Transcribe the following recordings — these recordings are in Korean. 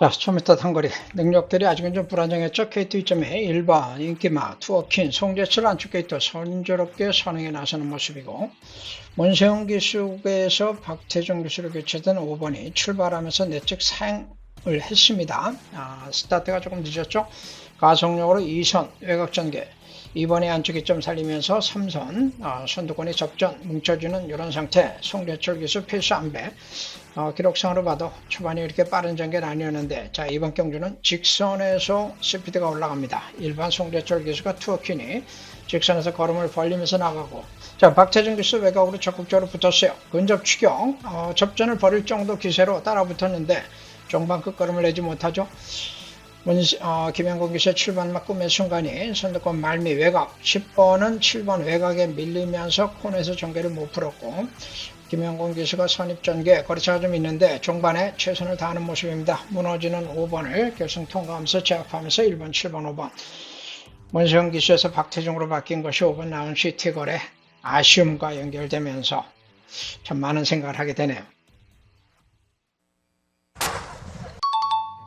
자, 1000m 단거리 능력들이 아직은 좀 불안정했죠. KT 위점에 1번 인기마, 투어킨, 송재철 안쪽 게이트 선조롭게 선행에 나서는 모습이고, 문세영 기수에서 박태종 기수로 교체된 5번이 출발하면서 내측 사행을 했습니다. 스타트가 조금 늦었죠. 가속력으로 2선 외곽 전개, 2번이 안쪽 이점 살리면서 3선 선두권이 접전 뭉쳐주는 이런 상태. 송재철 기수 필수 안배. 기록상으로 봐도 초반에 이렇게 빠른 전개는 아니었는데, 자, 이번 경주는 직선에서 스피드가 올라갑니다. 일반 송재철 기수가 투어킨이 직선에서 걸음을 벌리면서 나가고, 자, 박태준 기수 외곽으로 적극적으로 붙었어요. 근접 추격, 접전을 벌일 정도 기세로 따라 붙었는데 종반 끝걸음을 내지 못하죠. 김영건 기수의 출발막 꿈의 순간이 선두권 말미 외곽, 10번은 7번 외곽에 밀리면서 코너에서 전개를 못 풀었고, 김영건 기수가 선입전개 거리차가 좀 있는데 종반에 최선을 다하는 모습입니다. 무너지는 5번을 결승 통과하면서 제압하면서 1번, 7번, 5번 문세영 기수에서 박태종으로 바뀐 것이 5번 나온 시티걸의 아쉬움과 연결되면서 참 많은 생각을 하게 되네요.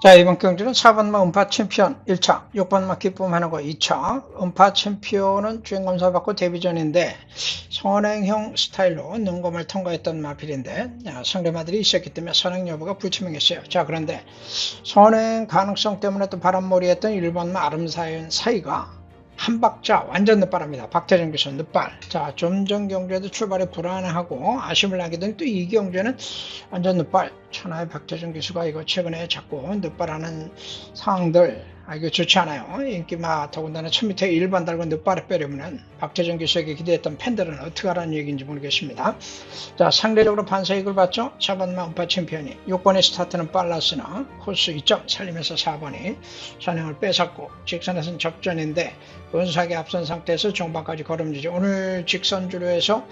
자, 이번 경주는 4번마 음파 챔피언 1차, 6번마 기쁨하는거 2차. 음파 챔피언은 주행검사 받고 데뷔전인데 선행형 스타일로 능검을 통과했던 마필인데, 상대마들이 있었기 때문에 선행 여부가 불투명했어요. 자, 그런데 선행 가능성 때문에 또 바람몰이했던 1번마 아름사연 사이가 한 박자 완전 늦발합니다. 박태정 기수 늦발. 자, 좀 전 경주에도 출발이 불안하고 아쉬움을 나게 된 또 이 경주에는 완전 늦발. 천하의 박태정 기수가 이거 최근에 자꾸 늦발하는 상황들, 이거 좋지 않아요. 인기마 더군다나 1000m에 1번 달고 늦발을 빼려면 박태정 기수에게 기대했던 팬들은 어떻게 하라는 얘기인지 모르겠습니다. 자, 상대적으로 반사익을 봤죠. 4번마 음파 챔피언이 6번의 스타트는 빨랐으나 코스 2점 살리면서 4번이 선행을 뺏었고, 직선에서는 접전인데 근사하게 앞선 상태에서 종반까지 걸음지죠. 오늘 직선주로에서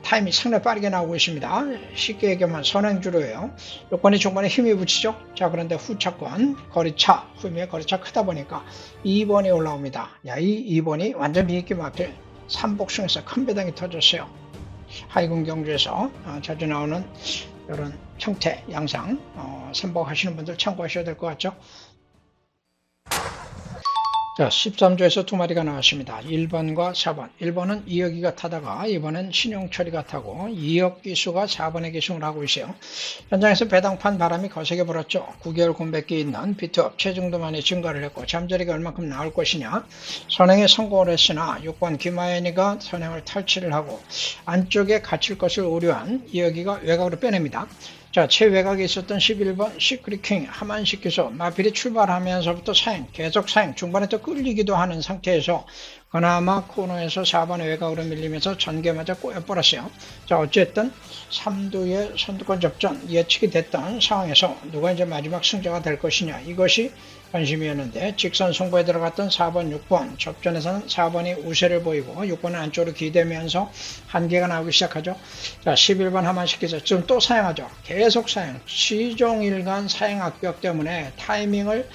타임이 상당히 빠르게 나오고 있습니다. 쉽게 얘기하면 선행주로예요. 요건이 종반에 힘이 붙이죠. 자, 그런데 후차권 거리차, 후미의 거리차 크다 보니까 2번이 올라옵니다. 야, 이 2번이 완전 비익기 마필 3복승에서 큰 배당이 터졌어요. 하이군 경주에서 자주 나오는 이런 형태, 양상, 선복하시는 분들 참고하셔야 될 것 같죠. 자, 13조에서 두 마리가 나왔습니다. 1번과 4번. 1번은 이혁이가 타다가 2번은 신용철이가 타고 이혁 기수가 4번의 기승을 하고 있어요. 현장에서 배당판 바람이 거세게 불었죠. 9개월 공백기 있는 비트업 체중도 많이 증가를 했고 잠자리가 얼만큼 나올 것이냐. 선행에 성공을 했으나 6번 김하연이가 선행을 탈취를 하고 안쪽에 갇힐 것을 우려한 이혁이가 외곽으로 빼냅니다. 자, 최외곽에 있었던 11번 시크릿킹 하만식 기수 마필이 출발하면서부터 사행, 계속 사행, 중반에 또 끌리기도 하는 상태에서 그나마 코너에서 4번의 외곽으로 밀리면서 전개마저 꼬여버렸어요. 자, 어쨌든 3두의 선두권 접전 예측이 됐던 상황에서 누가 이제 마지막 승자가 될 것이냐, 이것이 관심이었는데 직선 승부에 들어갔던 4번, 6번 접전에서는 4번이 우세를 보이고 6번은 안쪽으로 기대면서 한계가 나오기 시작하죠. 자, 11번 하만시키서 지금 또 사행하죠. 계속 사행, 시종일관 사행 악벽 때문에 타이밍을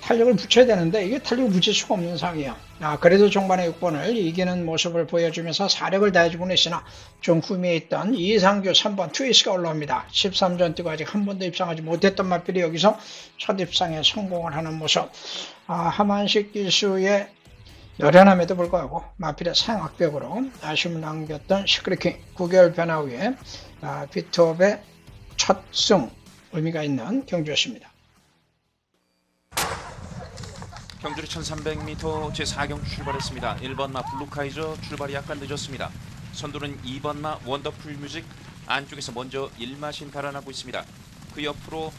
탄력을 붙여야 되는데 이게 탄력을 붙일 수가 없는 상황이에요. 그래도 종반의 6번을 이기는 모습을 보여주면서 사력을 다해주고는 있으나 중후미에 있던 이상규 3번 트위스가 올라옵니다. 13전 뛰고 아직 한 번도 입상하지 못했던 마필이 여기서 첫 입상에 성공을 하는 모습. 하만식 기수의 노련함에도 불구하고 마필의 상악벽으로 아쉬움을 남겼던 시크릿킹 9개월 변화 후에 비트업의 첫 승, 의미가 있는 경주였습니다. 경주리 1300m 제4경주 출발했습니다. 1번마 블루카이저 출발이 약간 늦었습니다. 선두는 2번마 원더풀 뮤직 안쪽에서 먼저 1마신 달아나고 있습니다. 그 옆으로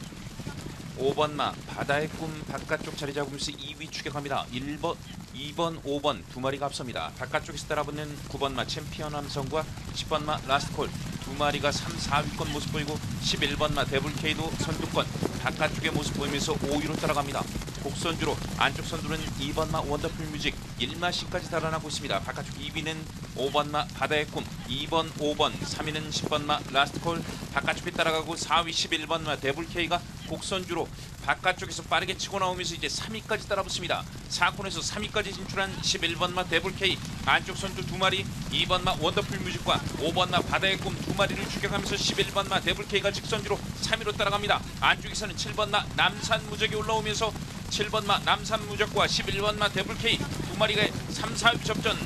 5번마 바다의 꿈 바깥쪽 자리 잡으면서 2위 추격합니다. 1번, 2번, 5번 두 마리가 앞섭니다. 바깥쪽에서 따라붙는 9번마 챔피언 함성과 10번마 라스트콜 두 마리가 3, 4위권 모습 보이고 11번마 데블케이도 선두권 바깥쪽의 모습 보이면서 5위로 따라갑니다. 곡선주로 안쪽 선두는 2번마 원더풀 뮤직 1마시까지 달아나고 있습니다. 바깥쪽 2위는 5번마 바다의 꿈, 2번, 5번, 3위는 10번마 라스트콜, 바깥쪽에 따라가고 4위 11번마 데블K가 곡선주로 바깥쪽에서 빠르게 치고 나오면서 이제 3위까지 따라붙습니다. 4코너에서 3위까지 진출한 11번마 데블K, 안쪽 선두 2마리 2번마 원더풀 뮤직과 5번마 바다의 꿈 2마리를 추격하면서 11번마 데블K가 직선주로 3위로 따라갑니다. 안쪽에서는 7번마 남산 무적이 올라오면서 7번마 남산 무적과 11번마 데블K 2마리가 3, 4위 접전.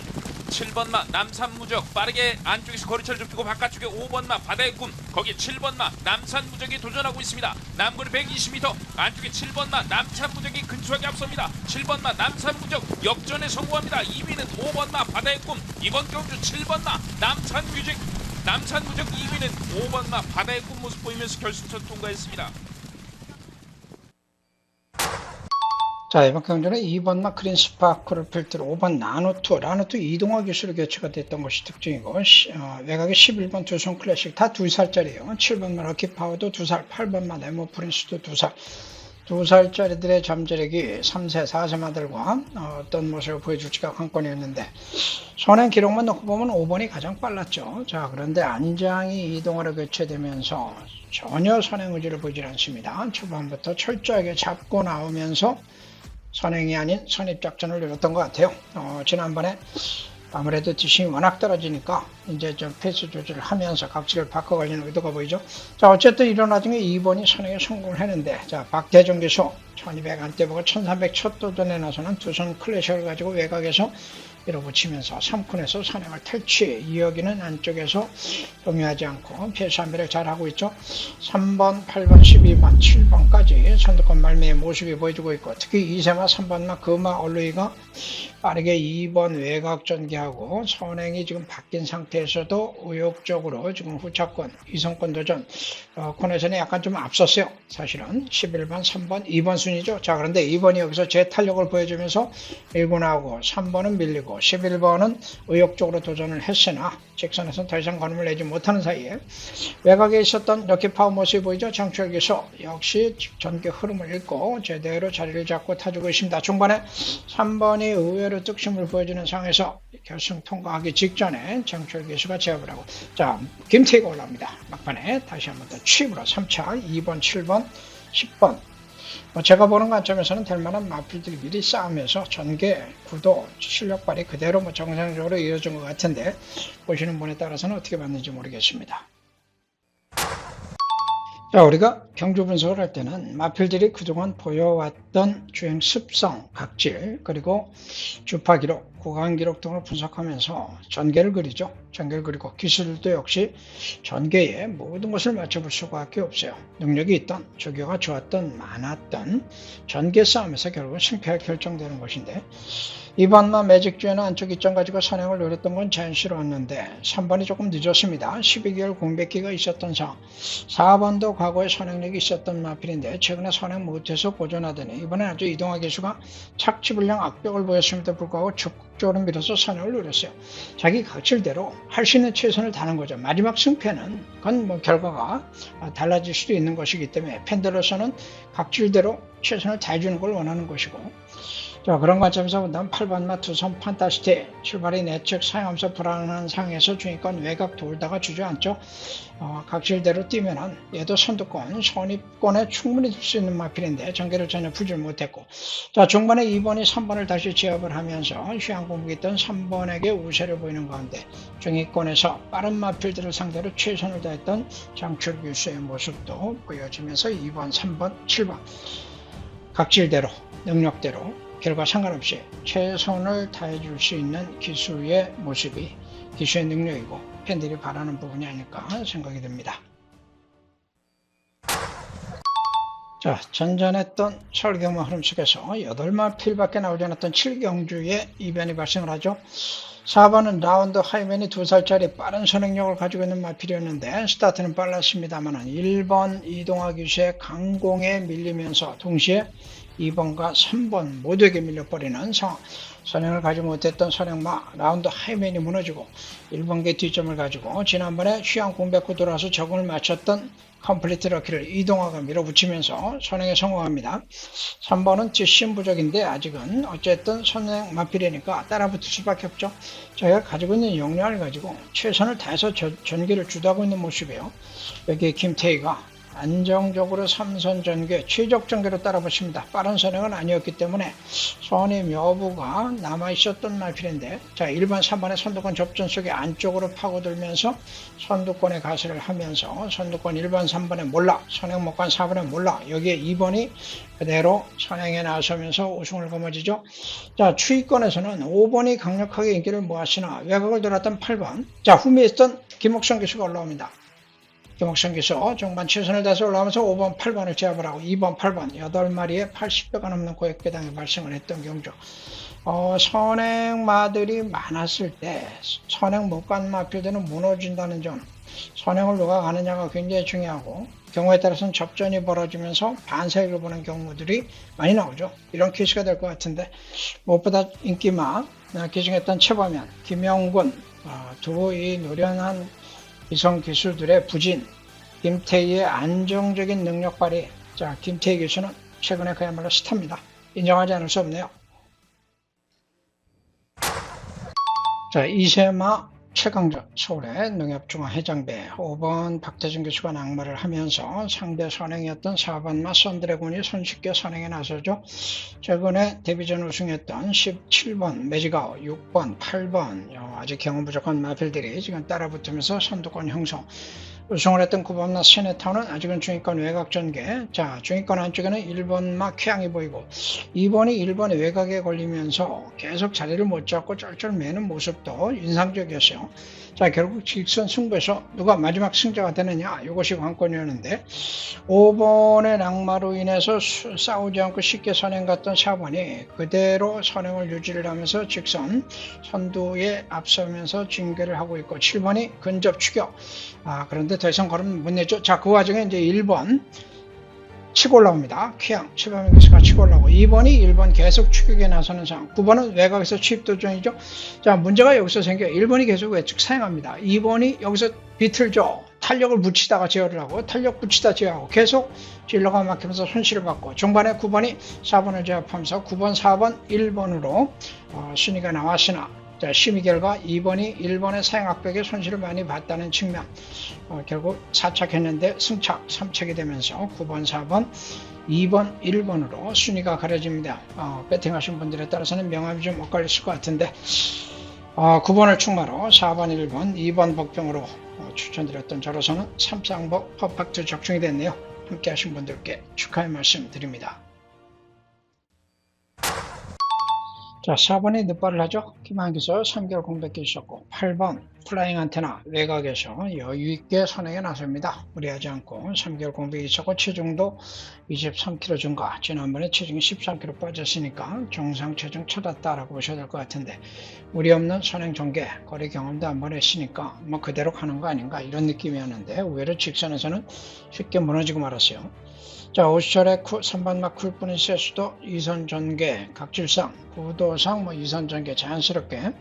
7번마 남산무적 빠르게 안쪽에서 거리차를 좁히고 바깥쪽에 5번마 바다의 꿈, 거기에 7번마 남산무적이 도전하고 있습니다. 남거리 120m, 안쪽에 7번마 남산무적이 근소하게 앞섭니다. 7번마 남산무적 역전에 성공합니다. 2위는 5번마 바다의 꿈, 이번 경주 7번마 남산무적 2위는 5번마 바다의 꿈 모습 보이면서 결승선 통과했습니다. 자, 이번 경주는 2번 마크린 스파크를 필두로 5번 라노투 이동화 기술로 교체가 됐던 것이 특징이고, 외곽에 11번 두손 클래식 다 2살짜리예요. 7번 마 럭키 파워도 2살, 8번 마 네모 프린스도 2살. 2살짜리들의 잠재력이 3세, 4세 마들과 어떤 모습을 보여줄지가 관건이었는데, 선행 기록만 놓고 보면 5번이 가장 빨랐죠. 자, 그런데 안장이 이동화로 교체되면서 전혀 선행 의지를 보이지 않습니다. 초반부터 철저하게 잡고 나오면서 선행이 아닌 선입작전을 이뤘던 것 같아요. 지난번에 아무래도 뒷심이 워낙 떨어지니까 이제 좀 페이스 조절을 하면서 각지를 바꿔가려는 의도가 보이죠. 자, 어쨌든 이런 와중에 2번이 선행에 성공을 했는데, 자, 박대중 기수 1200 안대보고 1300 첫 도전에 나서는 두손 클래식을 가지고 외곽에서 밀어붙이면서 3콘에서 선행을 탈취, 이어기는 안쪽에서 동요하지 않고 패스 한배를 잘하고 있죠. 3번, 8번, 12번, 7번까지 선두권 말미의 모습이 보여주고 있고, 특히 2세마 3번마 금마 얼루이가 빠르게 2번 외곽 전개하고 선행이 지금 바뀐 상태에서도 의욕적으로 지금 후차권, 이성권 도전 코너에서는 약간 좀 앞섰어요. 사실은 11번, 3번, 2번 순이죠. 자, 그런데 2번이 여기서 제 탄력을 보여주면서 밀고 나오고 3번은 밀리고 11번은 의욕적으로 도전을 했으나 직선에서는 더 이상 걸음을 내지 못하는 사이에 외곽에 있었던 럭키 파워 모습이 보이죠. 장철 기수 역시 전개 흐름을 읽고 제대로 자리를 잡고 타주고 있습니다. 중반에 3번이 의외로 뚝심을 보여주는 상황에서 결승 통과하기 직전에 장철 기수가 제압을 하고, 자, 김태희가 올라옵니다. 막판에 다시 한번 더 취입으로 3차 2번, 7번, 10번 제가 보는 관점에서는 될 만한 마필들이 미리 싸우면서 전개, 구도, 실력 발휘 그대로 정상적으로 이어진 것 같은데, 보시는 분에 따라서는 어떻게 봤는지 모르겠습니다. 자, 우리가 경주 분석을 할 때는 마필들이 그동안 보여왔던 주행 습성, 각질, 그리고 주파 기록, 구간 기록 등을 분석하면서 전개를 그리죠. 전개를 그리고 기술도 역시 전개에 모든 것을 맞춰볼 수밖에 없어요. 능력이 있던, 조교가 좋았던, 많았던 전개 싸움에서 결국은 승패가 결정되는 것인데, 2번마 매직주에는 안쪽 이점 가지고 선행을 노렸던 건 자연스러웠는데 3번이 조금 늦었습니다. 12개월 공백기가 있었던 상황. 4번도 과거에 선행력이 있었던 마필인데 최근에 선행 못해서 고전하더니 이번엔 아주 이동화 기수가 착지불량 악벽을 보였음에도 불구하고 적극적으로 밀어서 선행을 노렸어요. 자기 각질대로 할 수 있는 최선을 다하는 거죠. 마지막 승패는 그건 뭐 결과가 달라질 수도 있는 것이기 때문에 팬들로서는 각질대로 최선을 다해주는 걸 원하는 것이고, 자, 그런 관점에서 본다면 8번마 두손 판타스티 출발이 내측 사용하면서 불안한 상황에서 중위권 외곽 돌다가 주저앉죠. 각질대로 뛰면은 얘도 선두권, 선입권에 충분히 들 수 있는 마필인데 전개를 전혀 풀지 못했고, 자, 중반에 2번이 3번을 다시 제압을 하면서 휴양공복이 있던 3번에게 우세를 보이는 가운데 중위권에서 빠른 마필들을 상대로 최선을 다했던 장철 교수의 모습도 보여지면서 2번, 3번, 7번 각질대로, 능력대로 결과 상관없이 최선을 다해줄 수 있는 기수의 모습이 기수의 능력이고 팬들이 바라는 부분이 아닐까 생각이 듭니다. 자, 전전했던 설경마 흐름 속에서 8마필밖에 나오지 않았던 7경주의 이변이 발생을 하죠. 4번은 라운드 하이맨이 2살짜리 빠른 선행력을 가지고 있는 마필이었는데 스타트는 빨랐습니다만 1번 이동화 기수의 강공에 밀리면서 동시에 2번과 3번 모두에게 밀려버리는 상황. 선행을 가지 못했던 선행마 라운드 하이맨이 무너지고 1번계 뒷점을 가지고 지난번에 휴양 공백 후 돌아서 적응을 마쳤던 컴플리트 럭키를 이동화가 밀어붙이면서 선행에 성공합니다. 3번은 뒷심 부족인데 아직은 어쨌든 선행 마필이니까 따라붙을 수밖에 없죠. 저희가 가지고 있는 역량을 가지고 최선을 다해서 전개를 주도하고 있는 모습이에요. 여기에 김태희가 안정적으로 3선 전개, 최적 전개로 따라붙습니다. 빠른 선행은 아니었기 때문에 선임 여부가 남아있었던 마필인데, 자, 1번, 3번의 선두권 접전 속에 안쪽으로 파고들면서 선두권에 가세를 하면서 선두권 1번, 3번에 몰라, 선행 못간 4번에 몰라, 여기에 2번이 그대로 선행에 나서면서 우승을 거머쥐죠. 자, 추위권에서는 5번이 강력하게 인기를 모았으나 외곽을 돌았던 8번, 자, 후미에 있던 김옥성 기수가 올라옵니다. 김옥성 기수 중반 최선을 다해서 올라오면서 5번, 8번을 제압을 하고 2번, 8번 8마리에 80배가 넘는 고액배당이 발생을 했던 경주. 선행마들이 많았을 때 선행 못 간 마필들은 무너진다는 점, 선행을 누가 가느냐가 굉장히 중요하고 경우에 따라서는 접전이 벌어지면서 반사익을 보는 경우들이 많이 나오죠. 이런 케이스가 될 것 같은데 무엇보다 인기마 기증했던 최범현, 김영군 두 이 노련한 이성 기수들의 부진, 김태희의 안정적인 능력 발휘. 자, 김태희 기수는 최근에 그야말로 스타입니다. 인정하지 않을 수 없네요. 자, 이세마 최강전 서울의 농협중앙해장배 5번 박태준 교수가 낙마를 하면서 상대 선행이었던 4번마 선드래곤이 손쉽게 선행에 나서죠. 최근에 데뷔전 우승했던 17번 매지가오, 6번, 8번 아직 경험 부족한 마필들이 지금 따라붙으면서 선두권 형성. 우승을 했던 9번마 세네타운은 아직은 중위권 외곽 전개. 자, 중위권 안쪽에는 1번마 쾌양이 보이고 2번이 1번의 외곽에 걸리면서 계속 자리를 못 잡고 쩔쩔매는 모습도 인상적이었어요. 자, 결국 직선 승부에서 누가 마지막 승자가 되느냐, 이것이 관건이었는데 5번의 낙마로 인해서 싸우지 않고 쉽게 선행 갔던 4번이 그대로 선행을 유지를 하면서 직선 선두에 앞서면서 진개를 하고 있고 7번이 근접 추격. 그런데 더 이상 걸음 못 내죠. 자, 그 와중에 이제 1번 치고 올라옵니다. 쾌양, 최범현 기수가 치고 올라오고 2번이 1번 계속 추격에 나서는 상황. 9번은 외곽에서 취입 도전이죠. 자, 문제가 여기서 생겨요. 1번이 계속 외측 사용합니다. 2번이 여기서 비틀죠. 탄력을 붙이다가 제어를 하고 탄력 붙이다 제어하고 계속 진로가 막히면서 손실을 받고 중반에 9번이 4번을 제압하면서 9번, 4번, 1번으로 순위가 나왔으나 자, 심의 결과 2번이 1번의 사용학벽에 손실을 많이 봤다는 측면. 결국 4착했는데 승착 3착이 되면서 9번, 4번, 2번, 1번으로 순위가 가려집니다. 배팅하신 분들에 따라서는 명암이 좀 엇갈렸을 것 같은데 9번을 충마로 4번, 1번, 2번 복병으로 추천드렸던 저로서는 삼쌍복 퍼펙트 적중이 됐네요. 함께 하신 분들께 축하의 말씀 드립니다. 자, 4번이 늦발을 하죠. 김한기서 3개월 공백기 있었고 8번 플라잉 안테나 외곽에서 여유있게 선행에 나섭니다. 무리하지 않고 3개월 공백이 있었고 체중도 23kg 증가. 지난번에 체중이 13kg 빠졌으니까 정상 체중 찾았다라고 보셔야 될 것 같은데 무리 없는 선행 전개, 거리 경험도 한번 했으니까 뭐 그대로 가는 거 아닌가 이런 느낌이었는데 의외로 직선에서는 쉽게 무너지고 말았어요. 자, 50철의 3번막 쿨뿐인 세수도 2선 전개, 각질상, 구도상 2선 전개 자연스럽게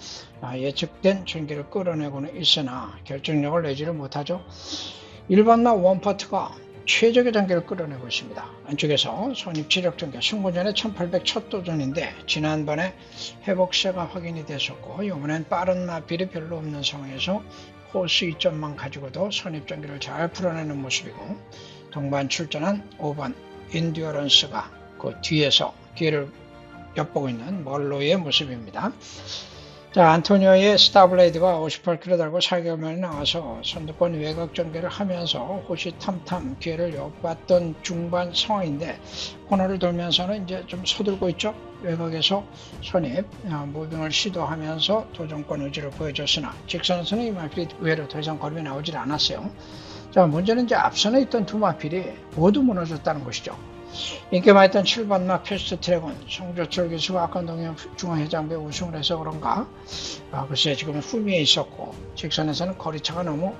예측된 전개를 끌어내고는 있으나 결정력을 내지를 못하죠. 1번막 원퍼트가 최적의 전개를 끌어내고 있습니다. 안쪽에서 손입치력 전개, 승부전에 1800 첫 도전인데 지난번에 회복세가 확인이 됐었고 이번엔 빠른 마필이 별로 없는 상황에서 호스 2점만 가지고도 손입 전개를 잘 풀어내는 모습이고 동반 출전한 5번 인듀어런스가 그 뒤에서 뒤를 엿보고 있는 멀로의 모습입니다. 자, 안토니오의 스타블레이드가 58km 달고 4개월 만에 나와서 선두권 외곽 전개를 하면서 호시탐탐 기회를 엿봤던 중반 상황인데 코너를 돌면서는 이제 좀 서둘고 있죠. 외곽에서 선입 무빙을 시도하면서 도전권 의지를 보여줬으나 직선에서는 이 마필이 의외로 더 이상 걸음이 나오질 않았어요. 자, 문제는 이제 앞선에 있던 두 마필이 모두 무너졌다는 것이죠. 인기 많았던 7번마 패스트 트랙은 송조철 기수가 악한동현 중앙회장배 우승을 해서 그런가 글쎄 지금 후미에 있었고 직선에서는 거리차가 너무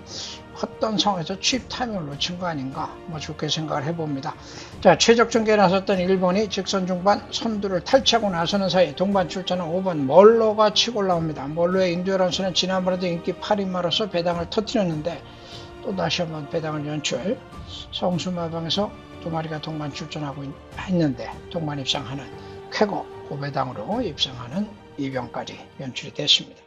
컸던 상황에서 취입 타이밍을 놓친 거 아닌가 좋게 생각을 해봅니다. 자, 최적 전개에 나섰던 1번이 직선 중반 선두를 탈취하고 나서는 사이 동반 출전한 5번 멀로가 치고 올라옵니다. 멀로의 인듀어런스는 지난번에도 인기 8인마로서 배당을 터뜨렸는데 또 다시 한번 배당을 연출. 성수마방에서 두 마리가 동반 출전하고 했는데 동반 입상하는 쾌거 고배당으로 입상하는 이병까지 연출이 됐습니다.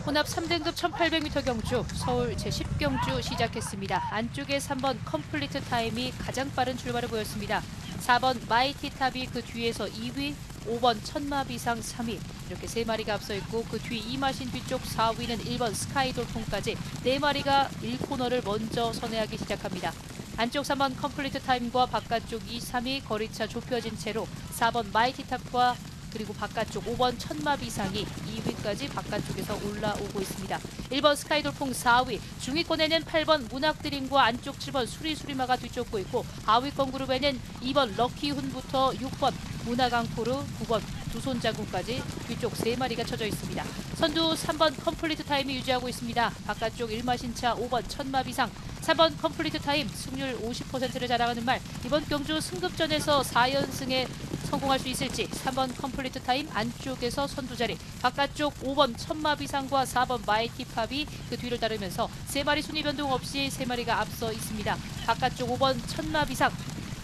혼합 3등급 1800m 경주 서울 제10경주 시작했습니다. 안쪽에 3번 컴플리트 타임이 가장 빠른 출발을 보였습니다. 4번 마이티탑이 그 뒤에서 2위, 5번 천마비상 3위 이렇게 3마리가 앞서 있고 그 뒤 이마신 뒤쪽 4위는 1번 스카이돌풍까지 4마리가 1코너를 먼저 선회하기 시작합니다. 안쪽 3번 컴플리트 타임과 바깥쪽 2, 3위 거리차 좁혀진 채로 4번 마이티탑과 그리고 바깥쪽 5번 천마비상이 2위까지 바깥쪽에서 올라오고 있습니다. 1번 스카이돌풍 4위, 중위권에는 8번 문학드림과 안쪽 7번 수리수리마가 뒤쫓고 있고 하위권 그룹에는 2번 럭키훈부터 6번 문화강포르, 9번 두손자군까지 뒤쪽 3마리가 쳐져 있습니다. 선두 3번 컴플리트 타임이 유지하고 있습니다. 바깥쪽 1마신차 5번 천마비상, 3번 컴플리트 타임 승률 50%를 자랑하는 말 이번 경주 승급전에서 4연승에 성공할 수 있을지 3번 컴플리트 타임 안쪽에서 선두자리 바깥쪽 5번 천마비상과 4번 마이티팝이 그 뒤를 따르면서 3마리 순위 변동 없이 3마리가 앞서 있습니다. 바깥쪽 5번 천마비상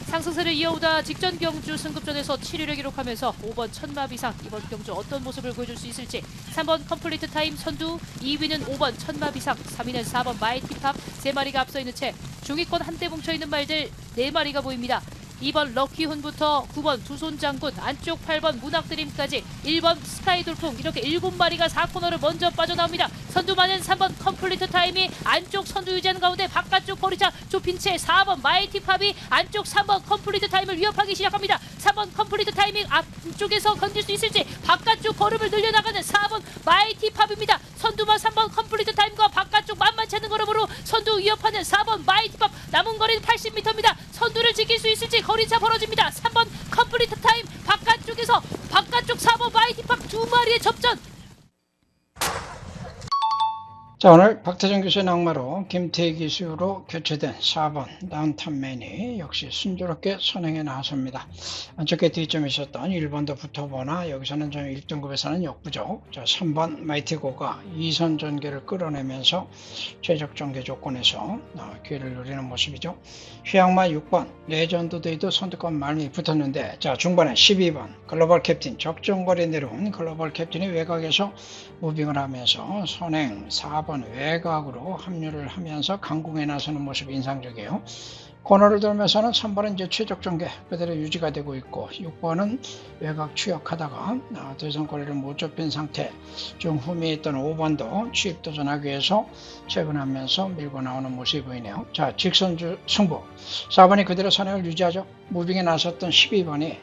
상승세를 이어오다 직전 경주 승급전에서 7위를 기록하면서 5번 천마비상 이번 경주 어떤 모습을 보여줄 수 있을지 3번 컴플리트 타임 선두 2위는 5번 천마비상 3위는 4번 마이티팝 3마리가 앞서 있는 채 중위권 한때 뭉쳐있는 말들 4마리가 보입니다. 2번 럭키훈부터 9번 두손장군 안쪽 8번 문학드림까지 1번 스카이돌풍 이렇게 7마리가 4코너를 먼저 빠져나옵니다. 선두만은 3번 컴플리트 타임이 안쪽 선두 유지하는 가운데 바깥쪽 거리차 좁힌 채 4번 마이티팝이 안쪽 3번 컴플리트 타임을 위협하기 시작합니다. 3번 컴플리트 타이밍 앞쪽에서 건질 수 있을지 바깥쪽 걸음을 늘려나가는 4번 마이티팝입니다. 선두만 3번 컴플리트 타임과 바깥쪽 만만치 않은 걸음으로 선두 위협하는 4번 마이티팝 남은 거리는 80m입니다. 선두를 지킬 수 있을지 거리차 벌어집니다. 3번 컴플리트 타임 바깥쪽에서 바깥쪽 4번 마이티팝 2마리의 접전. 자, 오늘 박태정 교수의 낙마로 김태희 기수로 교체된 4번 다운타운맨이 역시 순조롭게 선행에 나섭니다. 안쪽에 뒤점이 있었던 1번도 붙어보나 여기서는 좀 1등급에서는 역부족. 자, 3번 마이티고가 2선 전개를 끌어내면서 최적 전개 조건에서 기회를 누리는 모습이죠. 휘양마 6번 레전드 데이도 선두권 말미 붙었는데 자, 중반에 12번 글로벌 캡틴 적정거리 내려온 글로벌 캡틴이 외곽에서 무빙을 하면서 선행 4번 외곽으로 합류를 하면서 강공에 나서는 모습이 인상적이에요. 코너를 돌면서는 3번은 이제 최적 전개 그대로 유지가 되고 있고 6번은 외곽 추격하다가 더 이상 거리를 못 좁힌 상태. 중후미에 있던 5번도 취입 도전하기 위해서 체근하면서 밀고 나오는 모습이 보이네요. 자, 직선 승부 4번이 그대로 선행을 유지하죠. 무빙에 나섰던 12번이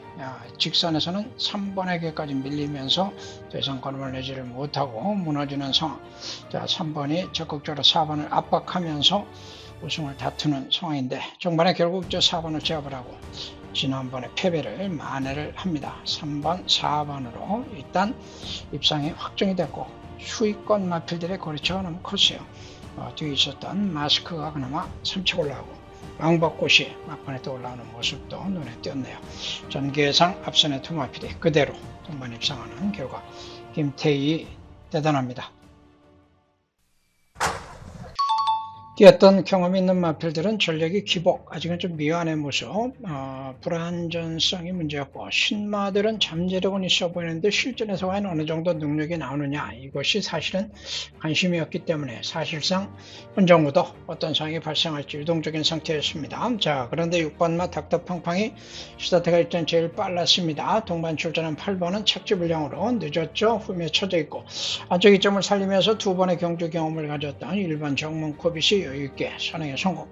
직선에서는 3번에게까지 밀리면서 더 이상 걸음을 내지를 못하고 무너지는 상황. 자, 3번이 적극적으로 4번을 압박하면서 우승을 다투는 상황인데 중반에 결국 저 4번을 제압을 하고 지난번에 패배를 만회를 합니다. 3번, 4번으로 일단 입상이 확정이 됐고 수위권 마필들의 거리차가 너무 컸어요. 뒤에 있었던 마스크가 그나마 삼치고 올라오고 왕벚꽃이 막판에 또 올라오는 모습도 눈에 띄었네요. 전개상 앞선의 두 마필이 그대로 동반 입상하는 결과 김태희 대단합니다. 뛰었던 경험이 있는 마필들은 전력이 기복, 아직은 좀 미완의 모습, 불안전성이 문제였고 신마들은 잠재력은 있어 보이는데 실전에서 과연 어느 정도 능력이 나오느냐 이것이 사실은 관심이었기 때문에 사실상 현정부도 어떤 상황이 발생할지 유동적인 상태였습니다. 자, 그런데 6번마 닥터팡팡이 스타트가 일단 제일 빨랐습니다. 동반 출전한 8번은 착지 불량으로 늦었죠. 후미에 쳐져 있고 안쪽 이점을 살리면서 두 번의 경주 경험을 가졌던 1번 정문코빗이 여유있게 선행에 성공.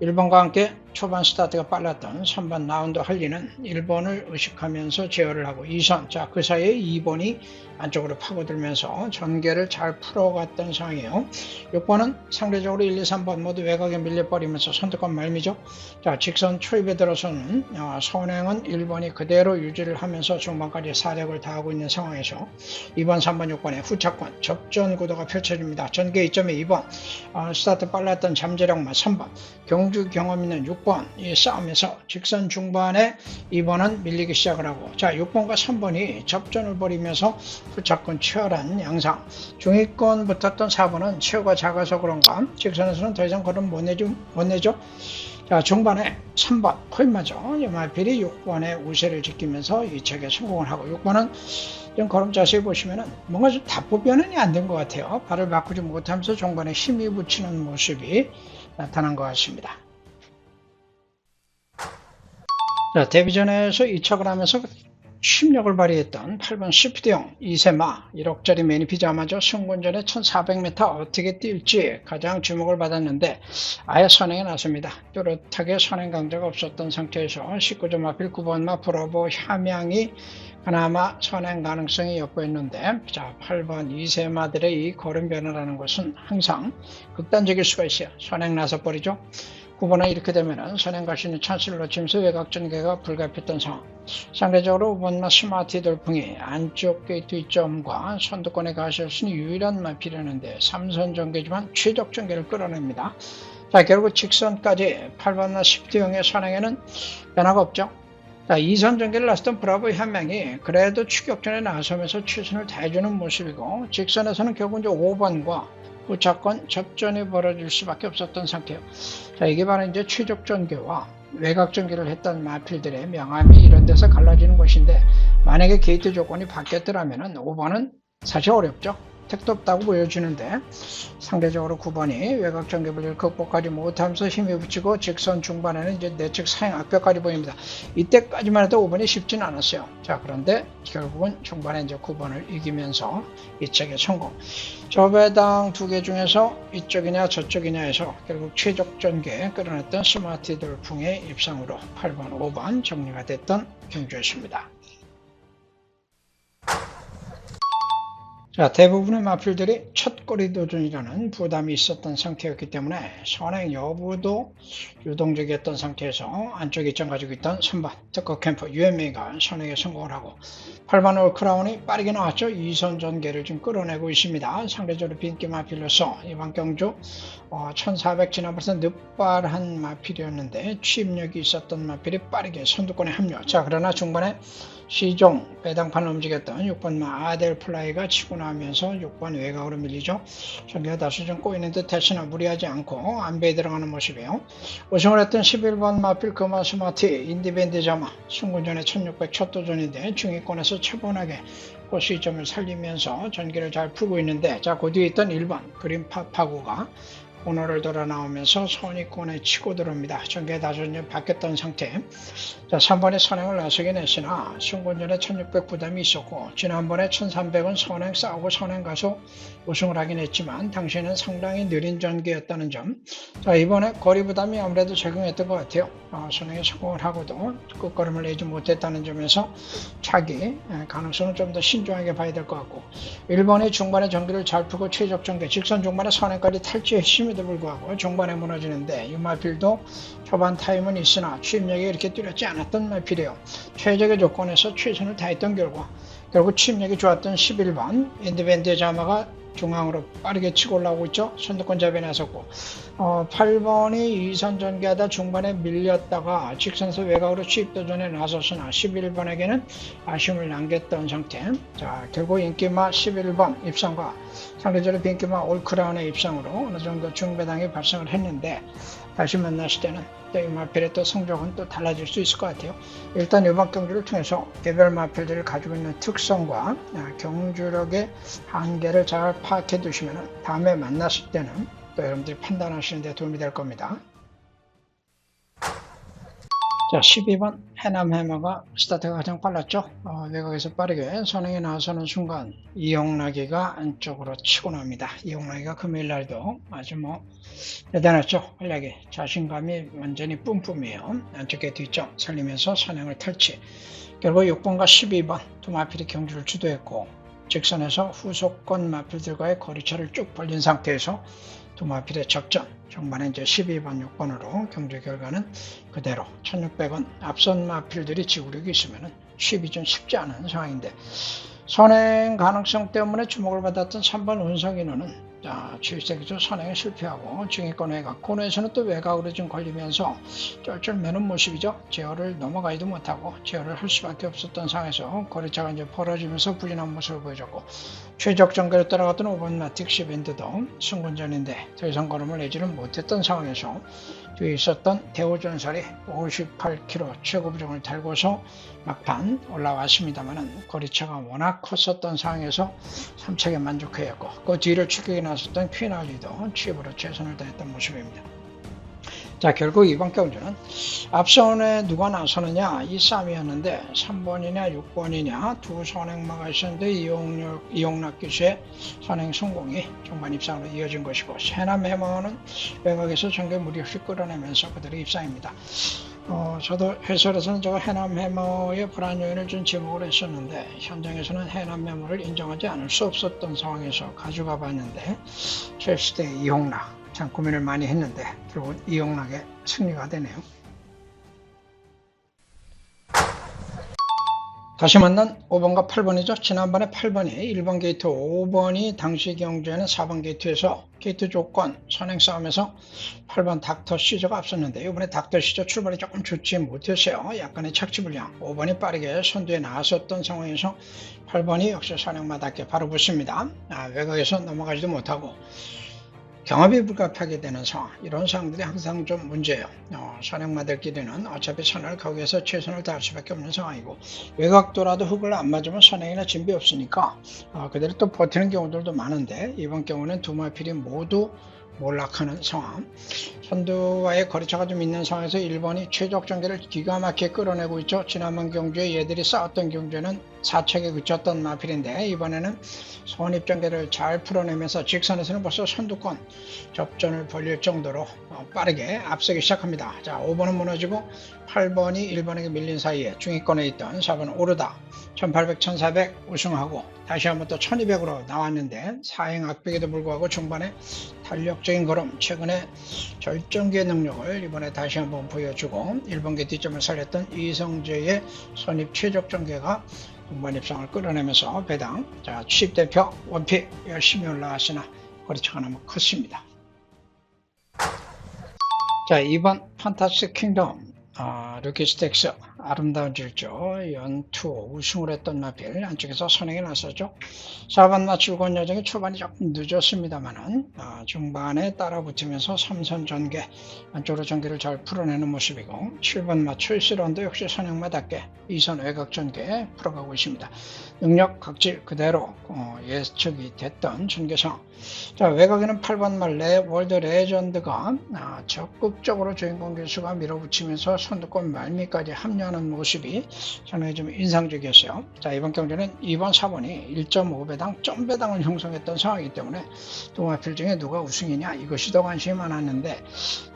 1번과 함께 초반 스타트가 빨랐던 3번 라운드 할리는 1번을 의식하면서 제어를 하고 2선, 자, 그 사이에 2번이 안쪽으로 파고들면서 전개를 잘 풀어갔던 상황이에요. 6번은 상대적으로 1, 2, 3번 모두 외곽에 밀려버리면서 선두권 말미죠. 자, 직선 초입에 들어서는 선행은 1번이 그대로 유지를 하면서 중반까지 사력을 다하고 있는 상황에서 2번, 3번, 6번의 후차권 접전 구도가 펼쳐집니다. 전개 2점의 2번, 스타트 빨랐던 잠재력마 3번, 경주 경험 있는 6번 이 싸움에서 직선 중반에 2번은 밀리기 시작을 하고, 자, 6번과 3번이 접전을 벌이면서 후차권 치열한 양상. 중위권 붙었던 4번은 체구가 작아서 그런가 직선에서는 더 이상 걸음 못 내죠. 자, 중반에 3번 포인마저 마필이 6번의 우세를 지키면서 이 책에 성공을 하고, 6번은 좀 걸음 자세히 보시면은 뭔가 좀 답보 변환이 안 된 것 같아요. 발을 바꾸지 못하면서 중반에 힘이 붙이는 모습이 나타난 것 같습니다. 자, 데뷔전에서 이착을 하면서 심력을 발휘했던 8번 시프트형 이세마 1억짜리 매니피자마저 승군전에 1400m 어떻게 뛸지 가장 주목을 받았는데 아예 선행에 나섭니다. 뚜렷하게 선행 강자가 없었던 상태에서 19점 앞일 9번마 브라보 함양이 그나마 선행 가능성이 엿보였는데, 자, 8번 이세마들의 이 걸음 변화라는 것은 항상 극단적일 수가 있어요. 선행 나서버리죠. 9번은 이렇게 되면 선행 갈 수 있는 찬스를 놓치면서 외곽 전개가 불가피했던 상황. 상대적으로 5번마 스마트 돌풍이 안쪽 게이트 2점과 선두권에 가실 수 있는 유일한 마필이었는데 3선 전개지만 최적 전개를 끌어냅니다. 자, 결국 직선까지 8번마 시프트형의 선행에는 변화가 없죠. 자, 2선 전개를 나섰던 브라보 현명이 그래도 추격전에 나서면서 최선을 다해주는 모습이고, 직선에서는 결국 이제 5번과 후차권 접전이 벌어질 수밖에 없었던 상태예요. 자, 이게 바로 이제 최적 전개와 외곽 전개를 했던 마필들의 명암이 이런 데서 갈라지는 것인데, 만약에 게이트 조건이 바뀌었더라면 5번은 사실 어렵죠. 택도 없다고 보여주는데, 상대적으로 9번이 외곽 전개 분리를 극복하지 못하면서 힘이 붙이고 직선 중반에는 이제 내측 사행 악벽까지 보입니다. 이때까지만 해도 5번이 쉽지는 않았어요. 자, 그런데 결국은 중반에 이제 9번을 이기면서 이 책의 성공. 저배당 두 개 중에서 이쪽이냐 저쪽이냐에서 결국 최적 전개 끌어냈던 스마트 돌풍의 입상으로 8번, 5번 정리가 됐던 경주였습니다. 자, 대부분의 마필들이 첫 꼬리 도전이라는 부담이 있었던 상태였기 때문에 선행 여부도 유동적이었던 상태에서 안쪽 입장 가지고 있던 3번 특허 캠프 UMA가 선행에 성공을 하고, 8번 올크라운이 빠르게 나왔죠. 2선 전개를 좀 끌어내고 있습니다. 상대적으로 빈기 마필로서 이번 경주 1400 지나면서 늦발한 마필이었는데 취입력이 있었던 마필이 빠르게 선두권에 합류. 자, 그러나 중반에 시종 배당판을 움직였던 6번 아델 플라이가 치고 나면서 6번 외곽으로 밀리죠. 전개가 다소 좀 꼬이는 듯 했으나 무리하지 않고 안배에 들어가는 모습이에요. 우승을 했던 11번 마필 금화 스마트 인디밴드 자마 승군전에 1600 첫 도전인데 중위권에서 차분하게 코스 2점을 살리면서 전개를 잘 풀고 있는데, 자, 그 뒤에 있던 1번 그린 파파고가 코너를 돌아 나오면서 선위권에 치고 들어옵니다. 전개 다소 바뀌었던 상태. 자, 3번에 선행을 나서긴 했으나 승군전에 1600 부담이 있었고, 지난번에 1300은 선행 싸우고 선행 가서 우승을 하긴 했지만 당시에는 상당히 느린 전개였다는 점. 자, 이번에 거리 부담이 아무래도 적용했던 것 같아요. 선행에 성공을 하고도 끝걸음을 내지 못했다는 점에서 차기 가능성은 좀 더 신중하게 봐야 될 것 같고, 1번이 중반에 전개를 잘 푸고 최적 전개 직선 중반에 선행까지 탈취했음에도 불구하고 중반에 무너지는데, 이 마필도 초반 타임은 있으나 취입력이 이렇게 뚜렷지 않았던 마필이에요. 최적의 조건에서 최선을 다했던 결과 결국 취입력이 좋았던 11번 인디밴드 자마가 중앙으로 빠르게 치고 올라오고 있죠. 선두권 잡에 나섰고, 8번이 2선 전개하다 중반에 밀렸다가 직선에서 외곽으로 취입도전에 나섰으나 11번에게는 아쉬움을 남겼던 상태. 자, 결국 인기마 11번 입상과 상대적으로 빈기마 올크라운의 입상으로 어느 정도 중배당이 발생을 했는데, 다시 만났을 때는 또 이 마필의 또 성적은 또 달라질 수 있을 것 같아요. 일단 이번 경주를 통해서 개별 마필들이 가지고 있는 특성과 경주력의 한계를 잘 파악해 두시면 다음에 만났을 때는 또 여러분들이 판단하시는 데 도움이 될 겁니다. 자, 12번 해남 해머가 스타트가 가장 빨랐죠. 외곽에서 빠르게 선행에 나서는 순간 이용락이가 안쪽으로 치고 나옵니다. 이용락이가 금요일 날도 아주 대단했죠. 활약이 자신감이 완전히 뿜뿜이에요. 안쪽에 뒷점 살리면서 선행을 탈취. 결국 6번과 12번 두 마필이 경주를 주도했고 직선에서 후속권 마필들과의 거리차를 쭉 벌린 상태에서 두 마필의 접전, 중반에 이제 12번, 6번으로 경주 결과는 그대로 1600원 앞선 마필들이 지구력이 있으면 취입이 좀 쉽지 않은 상황인데 선행 가능성 때문에 주목을 받았던 3번 운석인호는 취입세기조 선행에 실패하고 중위권 외곽, 코너에서는 또 외곽으로 좀 걸리면서 쩔쩔 매는 모습이죠. 제어를 넘어가지도 못하고 제어를 할 수밖에 없었던 상황에서 거리차가 이제 벌어지면서 부진한 모습을 보여줬고 최적 전개로 따라갔던 5번 마틱시 밴드도 승군전인데 더 이상 걸음을 내지를 못했던 상황에서 뒤에 있었던 대우전설이 58km 최고 부정을 달고서 막판 올라왔습니다만 거리차가 워낙 컸었던 상황에서 3착에 만족해야 했고 그 뒤를 추격해 나섰던 퀴날리도 취입으로 최선을 다했던 모습입니다. 자, 결국 이번 경주는 앞선에 누가 나서느냐 이 싸움이었는데 3번이냐 6번이냐 두 선행마가 있었는데 이용락 기수의 선행 성공이 중반 입상으로 이어진 것이고 해남 해머는 외곽에서 전개 무리 없이 끌어내면서 그들의 입상입니다. 저도 해설에서는 저거 해남 해머의 불안 요인을 좀 지목을 했었는데 현장에서는 해남 해머를 인정하지 않을 수 없었던 상황에서 가져가 봤는데 첼시 대 이용락 참 고민을 많이 했는데 결국 이용락의 승리가 되네요. 다시 만난 5번과 8번이죠. 지난번에 8번이 1번 게이트, 5번이 당시 경주에는 4번 게이트에서 게이트 조건 선행 싸움에서 8번 닥터 시저가 앞섰는데 이번에 닥터 시저 출발이 조금 좋지 못했어요. 약간의 착지 불량. 5번이 빠르게 선두에 나섰던 상황에서 8번이 역시 선행마답게 바로 붙습니다. 외곽에서 넘어가지도 못하고 경합이 불가피하게 되는 상황, 이런 상황들이 항상 좀 문제예요. 선행마들끼리는 어차피 선을 거기에서 최선을 다할 수밖에 없는 상황이고 외곽도라도 흙을 안 맞으면 선행이나 진비 없으니까 그대로 또 버티는 경우들도 많은데 이번 경우는 두 마필이 모두 몰락하는 상황. 선두와의 거리차가 좀 있는 상황에서 1번이 최적 전개를 기가 막히게 끌어내고 있죠. 지난번 경주에 얘들이 싸웠던 경주에는 4척에 그쳤던 마필인데 이번에는 선입 전개를 잘 풀어내면서 직선에서는 벌써 선두권 접전을 벌릴 정도로 빠르게 앞서기 시작합니다. 자, 5번은 무너지고 8번이 1번에게 밀린 사이에 중위권에 있던 4번 오르다 1800, 1400 우승하고 다시 한번 또 1200으로 나왔는데 사행 악백에도 불구하고 중반에 탄력적인 걸음, 최근에 절정기의 능력을 이번에 다시 한번 보여주고 1번계 뒷점을 살렸던 이성재의 선입 최적 전개가 중반 입상을 끌어내면서 배당, 자, 취입대표 원픽 열심히 올라갔으나 거리차가 너무 컸습니다. 자, 2번 판타스틱 킹덤, 루키 스택스 아름다운 질주 연투 우승을 했던 마필 안쪽에서 선행에 나서죠. 4번 맞출권 여정이 초반이 조금 늦었습니다만은 중반에 따라붙으면서 3선 전개 안쪽으로 전개를 잘 풀어내는 모습이고 7번 맞출 시런도 역시 선행마답게 2선 외곽 전개 풀어가고 있습니다. 능력 각질 그대로 예측이 됐던 전개상. 자, 외곽에는 8번 말레 월드 레전드가 적극적으로 주인공 교수가 밀어붙이면서 선두권 말미까지 합류하는 모습이 상당히 좀 인상적이었어요. 자, 이번 경주는 2번, 4번이 1.5배당, 점배당을 형성했던 상황이기 때문에 두 마필 중에 누가 우승이냐 이것이 더 관심이 많았는데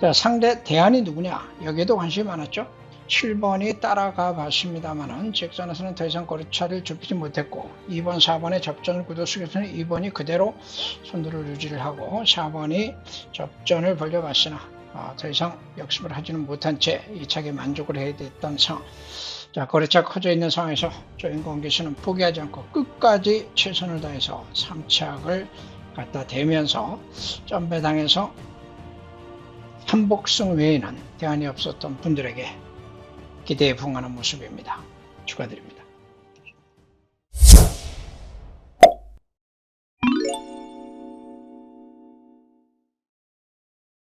자, 상대 대안이 누구냐 여기에도 관심이 많았죠. 7번이 따라가 봤습니다만은 직선에서는 더 이상 거리차를 좁히지 못했고 2번, 4번의 접전을 구도 속에서는 2번이 그대로 선두를 유지를 하고 4번이 접전을 벌려봤으나 더 이상 역습을 하지는 못한 채 2착에 만족을 해야 됐던 상황. 자, 거리차 커져 있는 상황에서 주인공 기수는 포기하지 않고 끝까지 최선을 다해서 3착을 갖다 대면서 점배당해서 한복승 외에는 대안이 없었던 분들에게 기대에 부응하는 모습입니다. 축하드립니다.